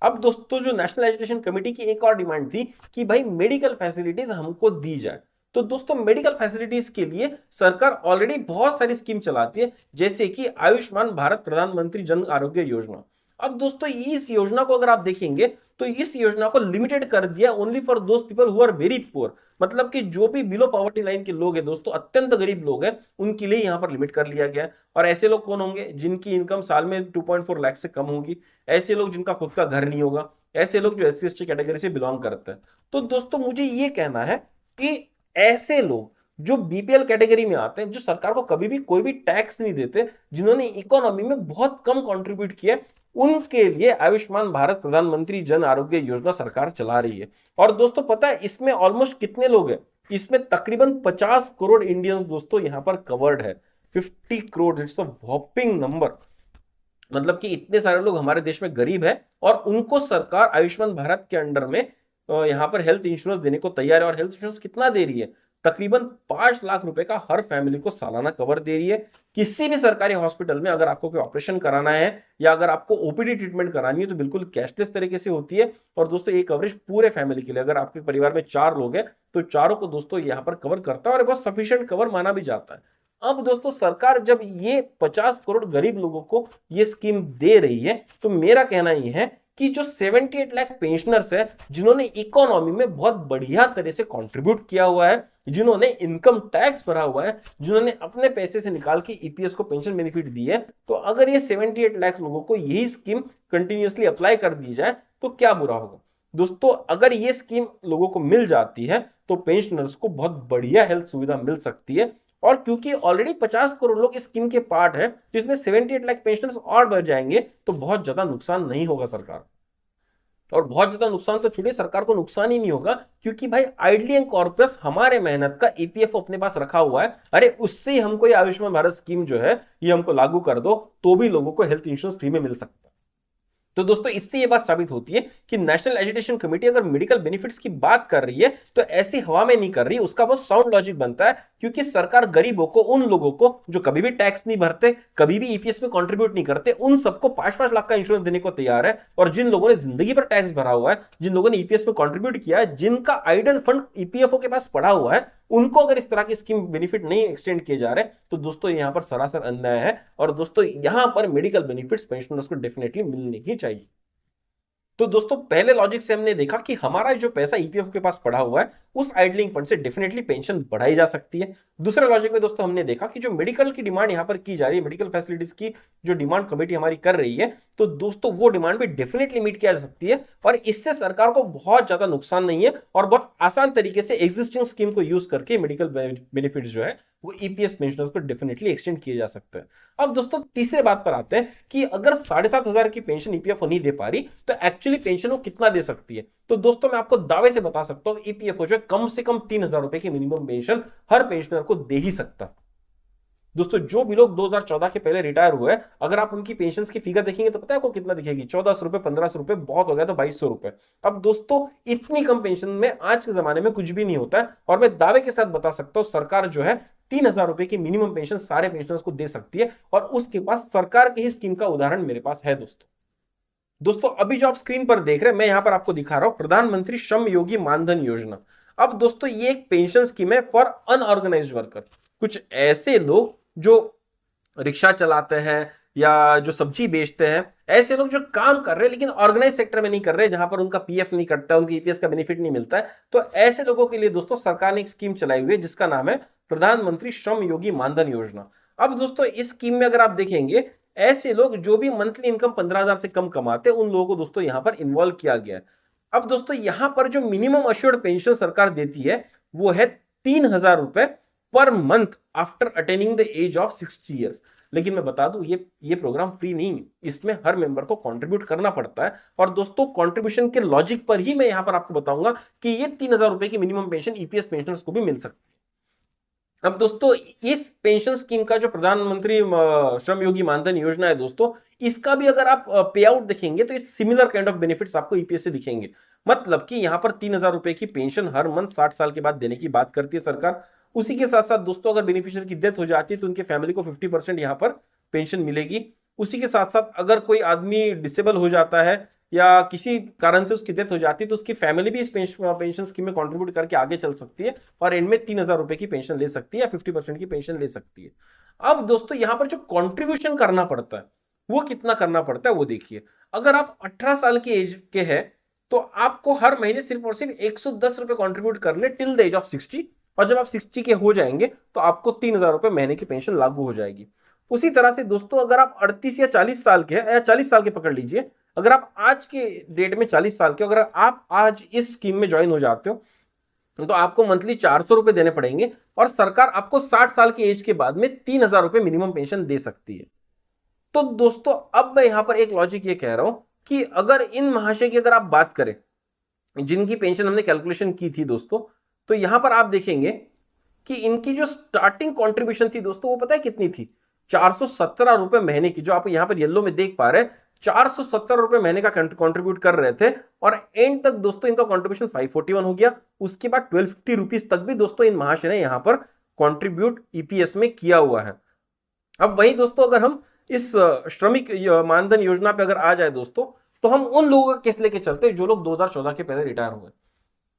अब दोस्तों जो नेशनल एजुकेशन कमेटी की एक और डिमांड थी कि भाई मेडिकल फैसिलिटीज हमको दी जाए। तो दोस्तों मेडिकल फैसिलिटीज के लिए सरकार ऑलरेडी बहुत सारी स्कीम चलाती है, जैसे कि आयुष्मान भारत प्रधानमंत्री जन आरोग्य योजना। अब दोस्तों इस योजना को अगर आप देखेंगे तो इस योजना को लिमिटेड कर दिया only for those people who are very poor. मतलब कि जो भी बिलो पॉवर्टी लाइन के लोग हैं दोस्तों, अत्यंत गरीब लोग हैं, उनके लिए यहां पर लिमिट कर लिया गया है। और ऐसे लोग कौन होंगे? जिनकी इनकम साल में 2.4 लाख से कम होगी, ऐसे लोग जिनका खुद का घर नहीं होगा, ऐसे लोग जो SC ST कैटेगरी से बिलोंग करते हैं। तो दोस्तों मुझे ये कहना है कि ऐसे लोग जो बीपीएल कैटेगरी में आते हैं, जो सरकार को कभी भी कोई भी टैक्स नहीं देते, जिन्होंने इकोनॉमी में बहुत कम कंट्रीब्यूट किया, उनके लिए आयुष्मान भारत प्रधानमंत्री जन आरोग्य योजना सरकार चला रही है। और दोस्तों पता है इसमें ऑलमोस्ट कितने लोग हैं? इसमें तकरीबन 50 करोड़ इंडियंस दोस्तों यहां पर कवर्ड है। 50 करोड़, इट्स अ वॉपिंग नंबर। मतलब कि इतने सारे लोग हमारे देश में गरीब है और उनको सरकार आयुष्मान भारत के अंडर में यहां पर हेल्थ इंश्योरेंस देने को तैयार है। और हेल्थ इंश्योरेंस कितना दे रही है? तकरीबन 5 लाख रुपए का हर फैमिली को सालाना कवर दे रही है। किसी भी सरकारी हॉस्पिटल में अगर आपको कोई ऑपरेशन कराना है या अगर आपको ओपीडी ट्रीटमेंट करानी है तो बिल्कुल कैशलेस तरीके से होती है। और दोस्तों ये कवरेज पूरे फैमिली के लिए, अगर आपके परिवार में 4 लोग हैं तो चारों को दोस्तों यहाँ पर कवर करता है और बहुत सफिशिएंट कवर माना भी जाता है। अब दोस्तों सरकार जब ये 50 करोड़ गरीब लोगों को ये स्कीम दे रही है तो मेरा कहना ये है कि जो 78 लाख पेंशनर्स है, जिन्होंने इकोनॉमी में बहुत बढ़िया तरह से कंट्रीब्यूट किया हुआ है, जिन्होंने इनकम टैक्स भरा हुआ है, जिन्होंने अपने पैसे से निकाल के ईपीएस को पेंशन बेनिफिट दी है, तो अगर ये 78 लाख लोगों को यही स्कीम कंटिन्यूअसली अप्लाई कर दी जाए तो क्या बुरा होगा? दोस्तों अगर ये स्कीम लोगों को मिल जाती है तो पेंशनर्स को बहुत बढ़िया हेल्थ सुविधा मिल सकती है। और क्योंकि ऑलरेडी 50 करोड़ लोग इस स्कीम के पार्ट है, जिसमें 78 लाख पेंशनर्स और बढ़ जाएंगे तो बहुत ज्यादा नुकसान नहीं होगा सरकार। और बहुत ज्यादा नुकसान तो छोड़िए, सरकार को नुकसान ही नहीं होगा, क्योंकि भाई आइडलिंग कॉर्पस हमारे मेहनत का ईपीएफओ अपने पास रखा हुआ है। अरे उससे ही हमको ये आयुष्मान भारत स्कीम जो है ये हमको लागू कर दो तो भी लोगों को हेल्थ इंश्योरेंस फ्री में मिल सकता है। तो दोस्तों इससे ये बात साबित होती है कि नेशनल एजुकेशन कमेटी अगर मेडिकल बेनिफिट्स की बात कर रही है तो ऐसी हवा में नहीं कर रही, उसका बहुत साउंड लॉजिक बनता है। क्योंकि सरकार गरीबों को, उन लोगों को जो कभी भी टैक्स नहीं भरते, कभी भी ईपीएस में कंट्रीब्यूट नहीं करते, उन सबको 5-5 लाख का इंश्योरेंस देने को तैयार है। और जिन लोगों ने जिंदगी पर टैक्स भरा हुआ है, जिन लोगों ने ईपीएस में कंट्रीब्यूट किया है, जिनका आइडल फंड ईपीएफओ के पास पड़ा हुआ है, उनको अगर इस तरह की स्कीम बेनिफिट नहीं एक्सटेंड किए जा रहे तो दोस्तों यहां पर सरासर अन्याय है। और दोस्तों यहां पर मेडिकल बेनिफिट्स पेंशनर्स को डेफिनेटली मिलने ही चाहिए। तो दोस्तों पहले लॉजिक से हमने देखा कि हमारा जो पैसा ईपीएफ के पास पड़ा हुआ है उस आइडलिंग फंड से डेफिनेटली पेंशन बढ़ाई जा सकती है। दूसरे लॉजिक में दोस्तों हमने देखा कि जो मेडिकल की डिमांड यहां पर की जा रही है, मेडिकल फैसिलिटीज की जो डिमांड कमेटी हमारी कर रही है, तो दोस्तों वो डिमांड भी डेफिनेटली मीट किया जा सकती है और इससे सरकार को बहुत ज्यादा नुकसान नहीं है और बहुत आसान तरीके से एग्जिस्टिंग स्कीम को यूज करके मेडिकल बेनिफिट जो है वो ईपीएस पेंशनर्स को डेफिनेटली एक्सटेंड किए जा सकते हैं। अब दोस्तों तीसरे बात पर आते हैं कि अगर 7,500 की पेंशन ईपीएफओ नहीं दे पा रही तो एक्चुअली पेंशन वो कितना दे सकती है? तो दोस्तों मैं आपको दावे से बता सकता हूं ईपीएफओ जो कम से कम 3,000 रुपए की मिनिमम पेंशन हर पेंशनर को दे ही सकता। दोस्तों जो भी लोग 2014 के पहले रिटायर हुए, अगर आप उनकी पेंशन की फिगर देखेंगे तो पता है आपको कितना दिखेगी? 1400 रुपए, 1500 रुपए, बहुत हो गया तो 2200 रुपए। अब दोस्तों इतनी कम पेंशन में आज के जमाने में कुछ भी नहीं होता है, और मैं दावे के साथ बता सकता हूं सरकार जो है 3000 रुपए की मिनिमम पेंशन सारे पेंशनर्स को दे सकती है, और उसके पास सरकार की ही स्कीम का उदाहरण मेरे पास है दोस्तों। दोस्तों अभी जो आप स्क्रीन पर देख रहे हैं, मैं यहां पर आपको दिखा रहा हूं प्रधानमंत्री श्रम योगी मानधन योजना। अब दोस्तों ये एक पेंशन स्कीम है फॉर अनऑर्गेनाइज्ड वर्कर। कुछ ऐसे लोग जो रिक्शा चलाते हैं या जो सब्जी बेचते हैं, ऐसे लोग जो काम कर रहे हैं लेकिन ऑर्गेनाइज सेक्टर में नहीं कर रहे, जहां पर उनका पीएफ नहीं कटता है, उनकी ईपीएस का बेनिफिट नहीं मिलता है, तो ऐसे लोगों के लिए दोस्तों सरकार ने एक स्कीम चलाई हुई है जिसका नाम है प्रधानमंत्री श्रम योगी मानधन योजना। अब दोस्तों इस स्कीम में अगर आप देखेंगे, ऐसे लोग जो भी मंथली इनकम 15,000 से कम कमाते हैं, उन लोगों को दोस्तों यहां पर इन्वॉल्व किया गया है। अब दोस्तों यहां पर जो मिनिमम अश्योर्ड पेंशन सरकार देती है वो है 3,000 रुपए per month after attaining the age of 60 years. लेकिन मैं बता दूं ये प्रोग्राम फ्री नहीं है, इसमें हर मेंबर को कंट्रीब्यूट करना पड़ता है। और दोस्तों कंट्रीब्यूशन के लॉजिक पर ही मैं यहां पर आपको बताऊंगा कि ये 3,000 रुपए की मिनिमम पेंशन ईपीएस पेंशनर्स को भी मिल सकती है। अब दोस्तों इस पेंशन स्कीम का जो प्रधानमंत्री श्रम योगी मानधन योजना है दोस्तों, इसका भी अगर आप पे आउट देखेंगे तो इस सिमिलर काइंड ऑफ बेनिफिट्स आपको ईपीएस से दिखेंगे। मतलब कि यहां पर 3,000 रुपए की पेंशन हर मंथ 60 साल के बाद देने की बात करती है सरकार। उसी के साथ साथ दोस्तों अगर बेनिफिशियरी की डेथ हो जाती है तो उनके फैमिली को 50% यहां पर पेंशन मिलेगी। उसी के साथ साथ अगर कोई आदमी डिसेबल हो जाता है या किसी कारण से उसकी डेथ हो जाती है तो उसकी फैमिली भी इस पेंशन स्कीम में कंट्रीब्यूट करके आगे चल सकती है और एंड में 3,000 रुपए की पेंशन ले सकती है या 50% की पेंशन ले सकती है। अब दोस्तों यहां पर जो कंट्रीब्यूशन करना पड़ता है वो कितना करना पड़ता है वो देखिए। अगर आप 18 साल की एज के हैं तो आपको हर महीने सिर्फ और सिर्फ 110 रुपए कॉन्ट्रीब्यूट करने टिल द एज ऑफ 60, और जब आप 60 के हो जाएंगे तो आपको 3,000 रुपए महीने की पेंशन लागू हो जाएगी। उसी तरह से दोस्तों अगर आप 38 या 40 साल के हैं, या 40 साल के पकड़ लीजिए, अगर आप आज के डेट में 40 साल के, अगर आप आज इस स्कीम में ज्वाइन हो जाते हो तो आपको मंथली 400 रुपए देने पड़ेंगे, और सरकार आपको 60 साल की एज के बाद में 3,000 रुपए मिनिमम पेंशन दे सकती है। तो दोस्तों अब मैं यहां पर एक लॉजिक ये कह रहा हूं कि अगर इन महाशय की अगर आप बात करें जिनकी पेंशन हमने कैलकुलेशन की थी दोस्तों, तो यहां पर आप देखेंगे कि इनकी जो स्टार्टिंग कंट्रीब्यूशन थी दोस्तों वो पता है कितनी थी? 417 रुपए महीने की, जो आप यहां पर येलो में देख पा रहे हैं, 470 रुपए महीने का कंट्रीब्यूट कर रहे थे, और एंड तक दोस्तों इनका कंट्रीब्यूशन 541 हो गया। उसके बाद 1250 रुपीज तक भी दोस्तों इन महाशय ने यहां पर कंट्रीब्यूट ईपीएस में किया हुआ है। अब वही दोस्तों अगर हम इस श्रमिक मानधन योजना पे अगर आ जाए दोस्तों, तो हम उन लोगों का केस लेके चलते हैं जो लोग 2014 के पहले रिटायर हुए।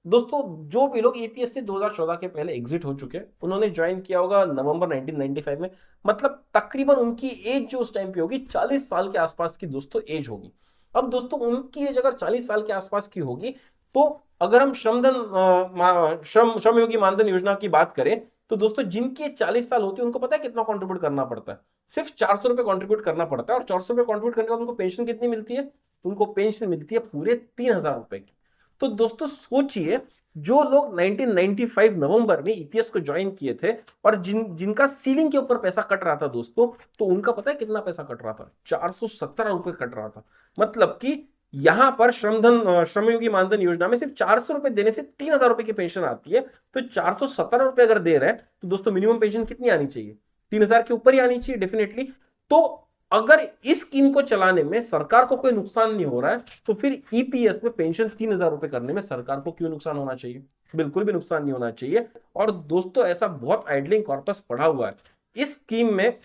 दोस्तों जो भी लोग ईपीएस से 2014 के पहले एग्जिट हो चुके हैं, उन्होंने ज्वाइन किया होगा नवंबर 1995 में, मतलब तकरीबन उनकी एज जो उस टाइम पे होगी 40 साल के आसपास की दोस्तों एज होगी। अब दोस्तों उनकी एज अगर 40 साल के आसपास की होगी, तो अगर हम श्रम योगी मानधन योजना की बात करें तो दोस्तों जिनके 40 साल होती है उनको पता है कितना कंट्रीब्यूट करना पड़ता है? सिर्फ 400 रुपए कंट्रीब्यूट करना पड़ता है, और 400 रुपए कंट्रीब्यूट करने के बाद उनको पेंशन कितनी मिलती है? उनको पेंशन मिलती है पूरे 3,000 रुपए की। तो दोस्तों सोचिए, जो लोग 1995 नवंबर में ईपीएस को ज्वाइन किए थे और जिनका सीलिंग के ऊपर पैसा कट रहा था दोस्तों, तो उनका पता है कितना पैसा कट रहा था? 417 रुपए कट रहा था। मतलब कि यहां पर श्रमयोगी मानधन योजना में सिर्फ 400 रुपए देने से 3,000 रुपए की पेंशन आती है। तो 417 रुपए अगर दे रहे हैं तो दोस्तों मिनिमम पेंशन कितनी आनी चाहिए? 3,000 के ऊपर ही आनी चाहिए डेफिनेटली। तो अगर इस स्कीम को चलाने में सरकार को कोई नुकसान नहीं हो रहा है, तो फिर ईपीएस में पेंशन 3,000 रुपए करने में सरकार को क्यों नुकसान होना चाहिए? बिल्कुल भी नुकसान नहीं होना चाहिए। और दोस्तों ऐसा बहुत आइडलिंग कॉर्पस पड़ा हुआ है इस स्कीम में।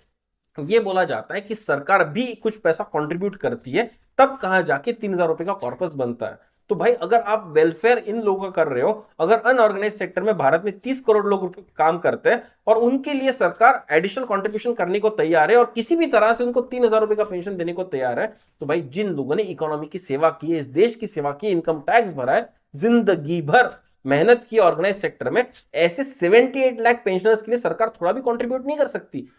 यह बोला जाता है कि सरकार भी कुछ पैसा कंट्रीब्यूट करती है, तब कहां जाके 3,000 रुपए का कॉर्पस बनता है। तो भाई अगर आप वेलफेयर इन लोगों का कर रहे हो, अगर अनऑर्गेनाइज सेक्टर में भारत में 30 करोड़ लोग काम करते हैं और उनके लिए सरकार एडिशनल कंट्रीब्यूशन करने को तैयार है और किसी भी तरह से उनको 3,000 रुपए का पेंशन देने को तैयार है, तो भाई जिन लोगों ने इकोनॉमी की सेवा की है, इस देश की सेवा की, इनकम टैक्स भरा है, जिंदगी भर मेहनत की ऑर्गेनाइज सेक्टर में, ऐसे 78 लाख पेंशनर्स के लिए सरकार थोड़ा भी कंट्रीब्यूट नहीं कर सकती?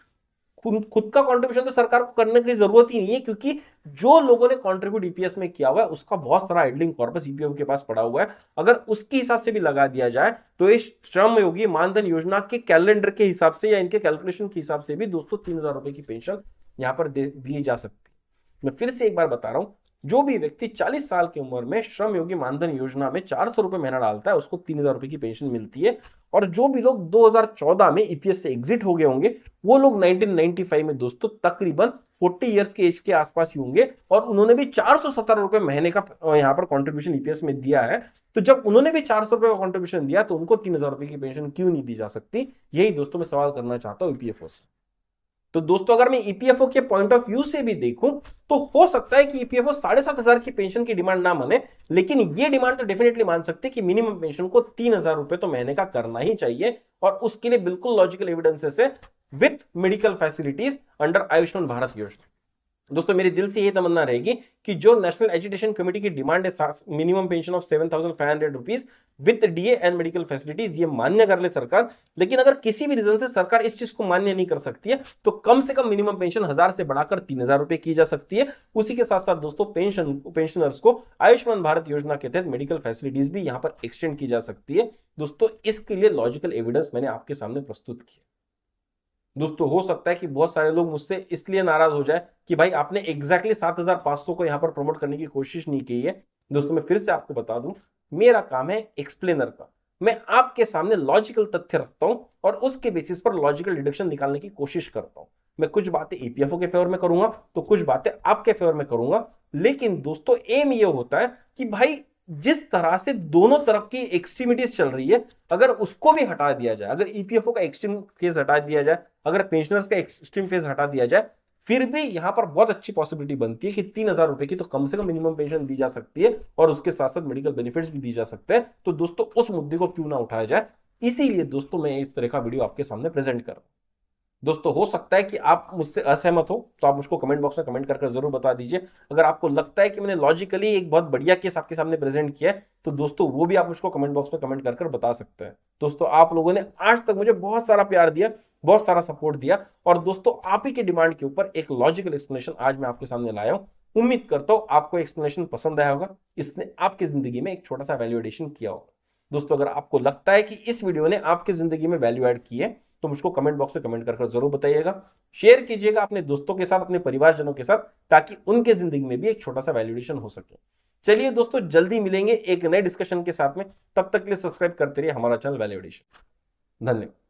खुद का कंट्रीब्यूशन तो सरकार को करने की जरूरत ही नहीं है, क्योंकि जो लोगों ने कंट्रीब्यूट ईपीएस में किया हुआ है उसका बहुत सारा आइडलिंग कॉर्पस ईपीएफ के पास पड़ा हुआ है। अगर उसके हिसाब से भी लगा दिया जाए तो इस श्रम योगी मानधन योजना के कैलेंडर के हिसाब से या इनके कैलकुलेशन के हिसाब से भी दोस्तों 3,000 रुपए की पेंशन यहां पर दी जा सकती है। मैं फिर से एक बार बता रहा हूं, जो भी व्यक्ति 40 साल की उम्र में श्रम योगी मानधन योजना में 400 रुपए महीना डालता है उसको 3000 रुपए की पेंशन मिलती है। और जो भी लोग 2014 में ईपीएस से एग्जिट हो गए होंगे वो लोग 1995 में दोस्तों तकरीबन 40 इयर्स के एज के आसपास ही होंगे और उन्होंने भी 417 रुपए महीने का यहाँ पर कंट्रीब्यूशन ईपीएस में दिया है। तो जब उन्होंने भी 400 रुपए का कंट्रीब्यूशन दिया तो उनको 3000 रुपए की पेंशन क्यों नहीं दी जा सकती? यही दोस्तों मैं सवाल करना चाहता हूं ईपीएफओ से। तो दोस्तों अगर मैं ईपीएफओ के पॉइंट ऑफ व्यू से भी देखूं तो हो सकता है कि ईपीएफओ 7500 की पेंशन की डिमांड ना माने, लेकिन ये डिमांड तो डेफिनेटली मान सकते हैं कि मिनिमम पेंशन को 3000 रुपए तो महीने का करना ही चाहिए और उसके लिए बिल्कुल लॉजिकल एविडेंसेस है with medical facilities under Ayushman Bharat योजना। दोस्तों मेरे दिल से ये तमन्ना रहेगी कि जो नेशनल एजुकेशन कमेटी की डिमांड है minimum pension of 7500 rupees with DA and medical facilities, ये मान्य कर ले सरकार। लेकिन अगर किसी भी रीजन से सरकार इस चीज को मान्य नहीं कर सकती है तो कम से कम मिनिमम पेंशन 1000 से बढ़ाकर 3000 रुपए की जा सकती है। उसी के साथ साथ दोस्तों पेंशनर्स को आयुष्मान भारत योजना के तहत मेडिकल फैसिलिटीज भी यहां पर एक्सटेंड की जा सकती है। दोस्तों इसके लिए लॉजिकल एविडेंस मैंने आपके सामने प्रस्तुत किया। दोस्तों हो सकता है कि बहुत सारे लोग मुझसे इसलिए नाराज हो जाए कि भाई आपने एग्जैक्टली 7500 को यहां पर प्रमोट करने की कोशिश नहीं की है। दोस्तों मैं फिर से आपको बता दूं, मेरा काम है एक्सप्लेनर का। मैं आपके सामने लॉजिकल तथ्य रखता हूं और उसके बेसिस पर लॉजिकल डिडक्शन निकालने की कोशिश करता हूं। मैं कुछ बातें ईपीएफओ के फेवर में करूंगा तो कुछ बातें आपके फेवर में करूंगा, लेकिन दोस्तों एम ये होता है कि भाई जिस तरह से दोनों तरफ की एक्सट्रीमिटीज चल रही है अगर उसको भी हटा दिया जाए, अगर ईपीएफओ का एक्सट्रीम फेज हटा दिया जाए, अगर पेंशनर्स का एक्सट्रीम फेज हटा दिया जाए, फिर भी यहां पर बहुत अच्छी पॉसिबिलिटी बनती है कि 3000 रुपए की तो कम से कम मिनिमम पेंशन दी जा सकती है और उसके साथ साथ मेडिकल बेनिफिट्स भी दी जा सकते हैं। तो दोस्तों उस मुद्दे को क्यों ना उठाया जाए, इसीलिए दोस्तों मैं इस तरह का वीडियो आपके सामने प्रेजेंट कर रहा हूं। दोस्तों हो सकता है कि आप मुझसे असहमत हो तो आप मुझको कमेंट बॉक्स में कमेंट करके जरूर बता दीजिए। अगर आपको लगता है कि मैंने लॉजिकली एक बहुत बढ़िया केस आपके सामने प्रेजेंट किया है तो दोस्तों वो भी आप मुझको कमेंट बॉक्स में कमेंट कर बता सकते हैं। दोस्तों आप लोगों ने आज तक मुझे बहुत सारा प्यार दिया, बहुत सारा सपोर्ट दिया और दोस्तों आप ही के डिमांड के ऊपर एक लॉजिकल एक्सप्लेनेशन आज मैं आपके सामने लाया हूं। उम्मीद करता हूं आपको एक्सप्लेनेशन पसंद आया होगा, इसने आपकी जिंदगी में एक छोटा सा वैल्यू एडिशन किया होगा। दोस्तों अगर आपको लगता है कि इस वीडियो ने आपकी जिंदगी में वैल्यू ऐड की है तो मुझको कमेंट बॉक्स में कमेंट कर जरूर बताइएगा। शेयर कीजिएगा अपने दोस्तों के साथ, अपने परिवारजनों के साथ, ताकि उनके जिंदगी में भी एक छोटा सा वैल्यूएशन हो सके। चलिए दोस्तों जल्दी मिलेंगे एक नए डिस्कशन के साथ में, तब तक के लिए सब्सक्राइब करते रहिए हमारा चैनल वैल्यूएशन। धन्यवाद।